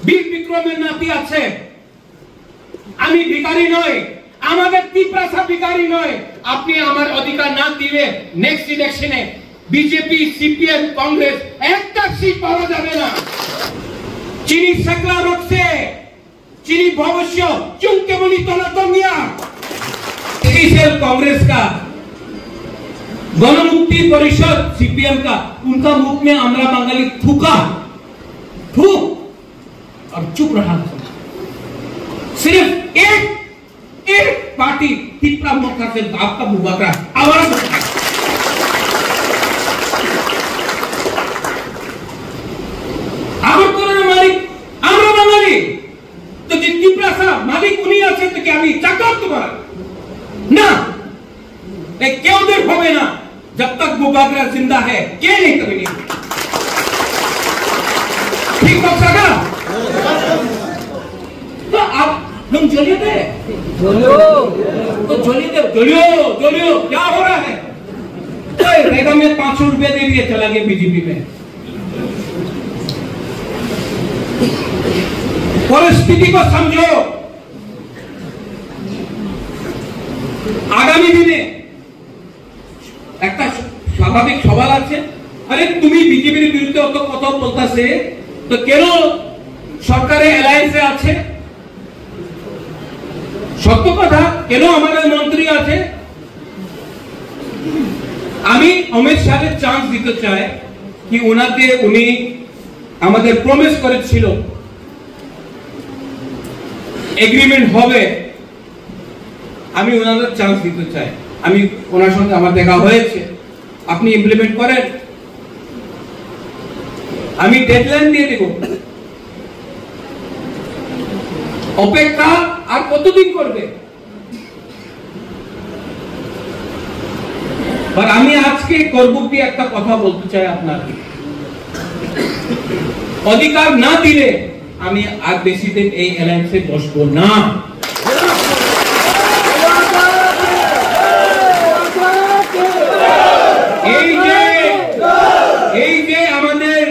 বীর বিক্রমের নাতি আছে। আমি ভিখারি নই, আমাদের তিপ্রাসা ভিখারি নয়। আপনি আমার অধিকার না দিলে নেক্সট ইলেকশনে বিজেপি, সিপিএম, কংগ্রেস একটা সিট পাওয়া যাবে না। चीनी सकला रोड से चीनी भविष्य चुनके मुनि तोला तो मिया कांग्रेस का गणमुक्ति परिषद सीपीएम का उनका मुख में आंध्रा बंगाली थूका थूक और चुप रहा। सिर्फ एक पार्टी तिप्रा मौका से आपका मुबाकरा आवाज मालिक उन्हीं আছে তো কি আমি চাকর তোমার না क्यों देर होवे ना जब तक मुबाकरा जिंदा है क्या नहीं कभी नहीं ठीक हो सका तो आप लोग जोलिए दे तो जोलियो क्या हो रहा है। रेगा में 500 रुपया दे दिए चला गया बीजेपी में। परिस्थिति को समझो। आगामी दिने একটা স্বাভাবিক সওয়াল আছে, আরে তুমি বিজেপির বিরুদ্ধে অত কথা বলতাছে তো কেন সরকারে অ্যালায়েন্সে আছে? সত্য কথা, কেন আমাদের মন্ত্রী আছে? আমি অমিত শাহকে চান্স দিতে চাই কি উনি আমাদের প্রমিস করেছিল এগ্রিমেন্ট হবে, আমি ওনাদের চান্স দিতে চাই। আমি ওনার সঙ্গে আমার দেখা হয়েছে, আপনি ইমপ্লিমেন্ট করেন, আমি ডেডলাইন দিয়ে দেব। অপেক্ষা আর কতদিন করবে? আর আমি আজকে করবুকি একটা কথা বলতে চাই আপনাকে, অধিকার না দিলে আমি আর বেশি দিন এই অ্যালায়েন্সে বসবো না। এই যে আমাদের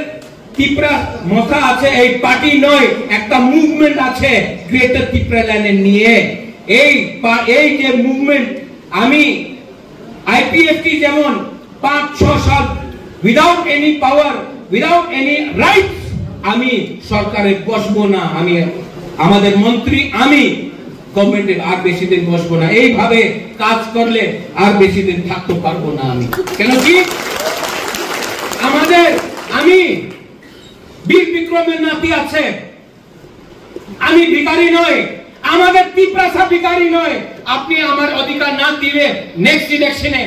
ত্রিপুরা মথা আছে, এই পার্টি নয়, একটা মুভমেন্ট আছে গ্রেটার ত্রিপুরা ল্যান্ড নিয়ে। এই যে মুভমেন্ট, আমি আইপিএফটি যেমন 5-6 সাল উইদাউট এনি পাওয়ার, উইদাউট এনি রাইটস আমি সরকারে বসবো না। আমি আমাদের মন্ত্রী, আমি গভর্নমেন্টে আর বেশি দিন বসবো না। এইভাবে কাজ করলে আর বেশি দিন থাকতে পারবো না আমি। কেন কি আমি বীর বিক্রমের নাতি আছে। আমি ভিখারি নই, আমাদের তিপ্রাসা ভিখারি নয়। আপনি আমার অধিকার না দিলে নেক্সট ইলেকশনে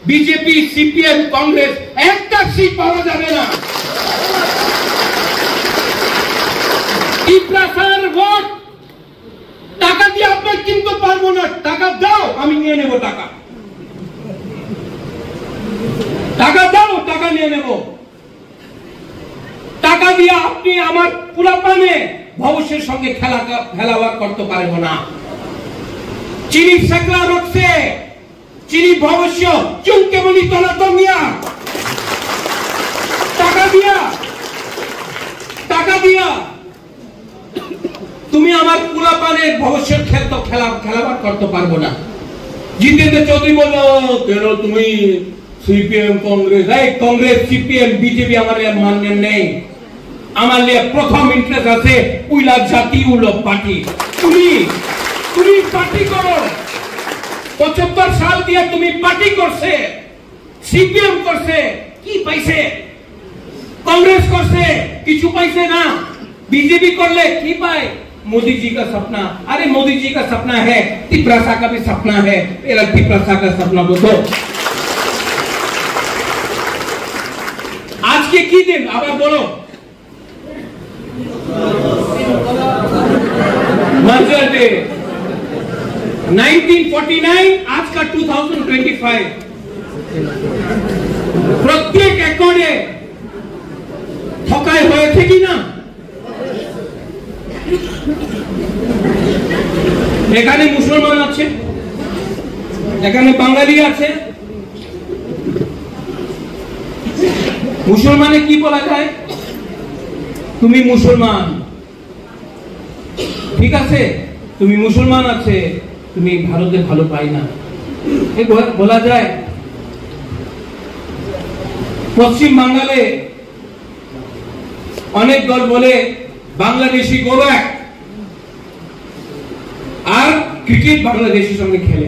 বিজেপি, সিপিএম, কংগ্রেস একটা সিট পাওয়া যাবে না। তিপ্রাসার ভোট টাকা দিয়ে আপনি কিনতে পারবো না। টাকা দাও, আমি নিয়ে নেব টাকা। টাকা দাও, টাকা নিয়ে নেব। টাকা দিয়ে আপনি আমার পুরাপানে ভবিষ্যের সঙ্গে খেলাবার করতে পারবো না। चीनी सकला रोड से चीनी भविष्य चुनके मुनि तोला तो मिया টাকা দিয়া তুমি আমার পুরাপানের ভবিষ্যৎ খেলাবার করতে পারবো না। জিতেন্দ্র চৌধুরী বললো কেন তুমি সিপিএম, কংগ্রেস, সিপিএম, বিজেপি আমার মান্য নেই। আমার লিয়ে প্রথম ইন্টারেস্ট আছে উইলা জাতি উলো পার্টি। তুমি পার্টি করো। 75 সাল দিয়ে তুমি পার্টি করছে, সিপিএম করছে, কি পাইছে? कांग्रेस करसे किछु पैसे ना, बीजेपी करले की पाए? मोदी जी का सपना। अरे मोदी जी का सपना है, तिप्रासा का भी सपना है। मेरा तिप्रासा का सपना बोलो। आज के की दिन अब बोलो, मर्जर डे 1949, आज का 2025। प्रत्येक एकड़े ঠকাই হয়েছে কিনা? এখানে মুসলমান আছে, এখানে বাঙালি আছে। মুসলমানে কি বলা যায়? তুমি মুসলমান, ঠিক আছে তুমি মুসলমান আছে তুমি ভারতে ভালো পাই না এই বলা যায় পশ্চিম বাংলায় অনেক দল বলে বাংলাদেশি গো ব্যাক আর ক্রিকেট বাংলাদেশের সঙ্গে খেলে